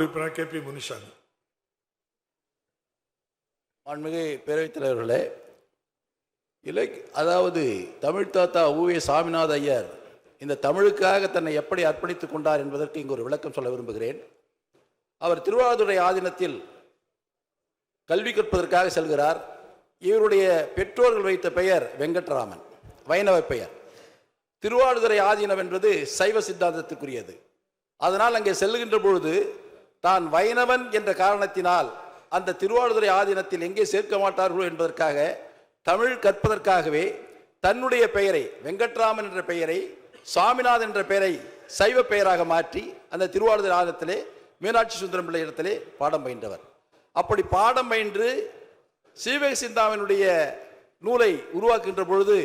உறுப்பினர் KP முனிசாமி. மாண்புமிகு பேரவைத் தலைவர்களே, அதாவது தமிழ் தாத்தா உவே சாமிநாத ஐயர் இந்த தமிழுக்காக தன்னை எப்படி அர்ப்பணித்துக் கொண்டார் என்பதற்கு இங்கு ஒரு விளக்கம் சொல்ல விரும்புகிறேன். அவர் திருவாரூரை ஆதீனத்தில் கல்வி கற்பதற்காக செல்கிறார். இவருடைய பெற்றோர்கள் வைத்த பெயர் வெங்கட்ராமன், வைணவ பெயர். திருவாரூரை ஆதீனம் என்பது சைவ சித்தாந்தத்துக்குரியது. அதனால் அங்கே செல்லுகின்ற பொழுது தான் வைணவன் என்ற காரணத்தினால் அந்த திருவாரூரை ஆதீனத்தில் எங்கே சேர்க்க மாட்டார்களோ என்பதற்காக தமிழ் கற்பதற்காகவே தன்னுடைய பெயரை வெங்கட்ராமன் என்ற பெயரை சாமிநாதன் என்ற பெயரை சைவ பெயராக மாற்றி அந்த திருவாரூரை ஆதீனத்திலே மீனாட்சி சுந்தரம் பிள்ளை இடத்திலே பாடம் பயின்றவர். அப்படி பாடம் பயின்று சீவக சிந்தாமனுடைய நூலை உருவாக்குகின்ற பொழுது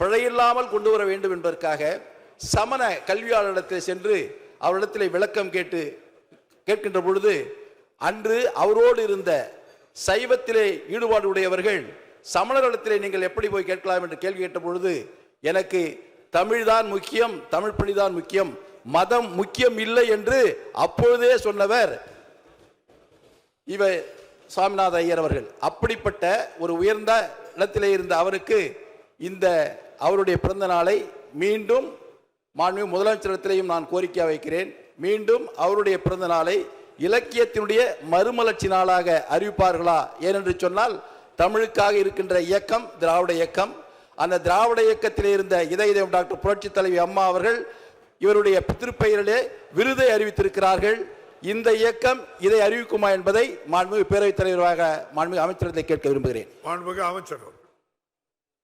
பிழையில்லாமல் கொண்டு வர வேண்டும் என்பதற்காக சமண கல்வியாளரிடத்தில் சென்று அவரிடத்தில் விளக்கம் கேட்கின்ற பொழுது அன்று அவரோடு இருந்த சைவத்திலே ஈடுபாடு உடையவர்கள் சமணரிடத்திலே நீங்கள் எப்படி போய் கேட்கலாம் என்று கேள்வி கேட்ட பொழுது எனக்கு தமிழ்தான் முக்கியம், தமிழ் பணிதான் முக்கியம், மதம் முக்கியம் இல்லை என்று அப்பொழுதே சொன்னவர் சாமிநாத ஐயர் அவர்கள். அப்படிப்பட்ட ஒரு உயர்ந்த இடத்திலே இருந்த அவருக்கு இந்த அவருடைய பிறந்த நாளை மீண்டும் மாண்புமிகு முதலமைச்சரிடத்திலேயும் நான் கோரிக்கை வைக்கிறேன். மீண்டும் அவருடைய பிறந்த நாளை இலக்கியத்தினுடைய மறுமலர்ச்சி நாளாக அறிவிப்பார்களா? ஏனென்று சொன்னால் தமிழுக்காக இருக்கின்ற இயக்கம் திராவிட இயக்கம். அந்த திராவிட இயக்கத்திலே இருந்த இதயம் டாக்டர் புரட்சி தலைவி அம்மா அவர்கள் இவருடைய திருப்பெயரிலே விருதை அறிவித்திருக்கிறார்கள். இந்த இயக்கம் இதை அறிவிக்குமா என்பதை மாண்புமிகு பேரவைத் தலைவராக மாண்புமிகு அமைச்சரத்தை கேட்க விரும்புகிறேன். மாண்புமிகு அமைச்சர்.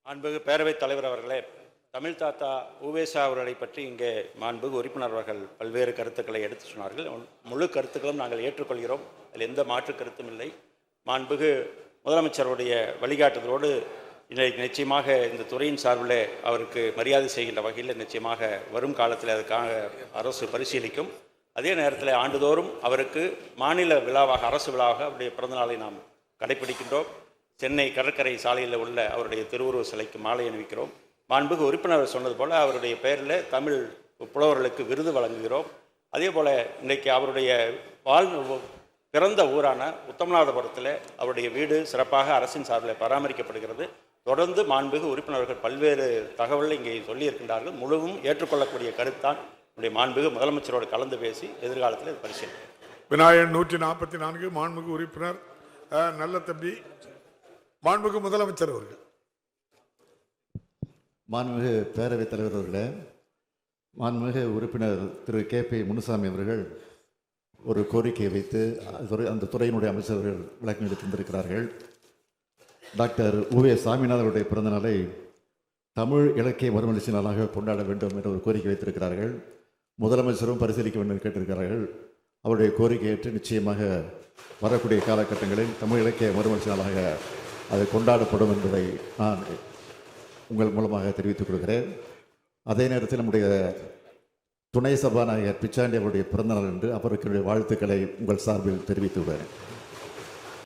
மாண்புமிகு பேரவைத் தலைவர் அவர்களே, தமிழ் தாத்தா உவேசா அவர்களை பற்றி இங்கே மாண்புமிகு உறுப்பினர் அவர்கள் பல்வேறு கருத்துக்களை எடுத்து சொன்னார்கள். முழு கருத்துக்களும் நாங்கள் ஏற்றுக்கொள்கிறோம். அதில் எந்த மாற்று கருத்தும் இல்லை. மாண்புமிகு முதலமைச்சருடைய வழிகாட்டுதலோடு இன்றைக்கு நிச்சயமாக இந்த துறையின் சார்பில் அவருக்கு மரியாதை செய்கின்ற வகையில் நிச்சயமாக வரும் காலத்தில் அதுக்காக அரசு பரிசீலிக்கும். அதே நேரத்தில் ஆண்டுதோறும் அவருக்கு மாநில விழாவாக, அரசு விழாவாக அவருடைய பிறந்தநாளை நாம் கடைபிடிக்கின்றோம். சென்னை கடற்கரை சாலையில் உள்ள அவருடைய திருவுருவ சிலைக்கு மாலை அணிவிக்கிறோம். மாண்புமிகு உறுப்பினர் சொன்னது போல் அவருடைய பெயரில் தமிழ் புலவர்களுக்கு விருது வழங்குகிறோம். அதே போல் இன்றைக்கு அவருடைய பிறந்த ஊரான உத்தமநாதபுரத்தில் அவருடைய வீடு சிறப்பாக அரசின் சார்பில் பராமரிக்கப்படுகிறது. தொடர்ந்து மாண்புமிகு உறுப்பினர்கள் பல்வேறு தகவல்களை இங்கே சொல்லியிருக்கின்றார்கள். முழுவதும் ஏற்றுக்கொள்ளக்கூடிய கருத்தான் நம்முடைய மாண்புமிகு முதலமைச்சரோடு கலந்து பேசி எதிர்காலத்தில் பரிசீலிக்கும். விநாயகன் 144 மாண்புமிகு உறுப்பினர் நல்ல தம்பி. மாண்புமிகு முதலமைச்சர் அவர்கள். மாண்புமிகு பேரவைத் தலைவர் அவர்களே, மாண்புமிகு உறுப்பினர் திரு KP முனுசாமி அவர்கள் ஒரு கோரிக்கையை வைத்து அந்த துறையினுடைய அமைச்சர்கள் விளக்கம் எடுத்து தந்திருக்கிறார்கள். டாக்டர் உவே சாமிநாதனுடைய பிறந்தநாளை தமிழ் இலக்கிய மறுமலர்ச்சி நாளாக கொண்டாட வேண்டும் என்ற ஒரு கோரிக்கை வைத்திருக்கிறார்கள். முதலமைச்சரும் பரிசீலிக்க வேண்டும் கேட்டிருக்கிறார்கள். அவருடைய கோரிக்கை ஏற்று நிச்சயமாக வரக்கூடிய காலகட்டங்களில் தமிழ் இலக்கிய மறுமலர்ச்சி நாளாக அது கொண்டாடப்படும் என்பதை நான் உங்கள் மூலமாக தெரிவித்துக் கொள்கிறேன். அதே நேரத்தில் நம்முடைய துணை சபாநாயகர் பிச்சாண்டி அவருடைய பிறந்தநாள் என்று அவருக்கு வாழ்த்துக்களை உங்கள் சார்பில் தெரிவித்து விடுகிறேன்.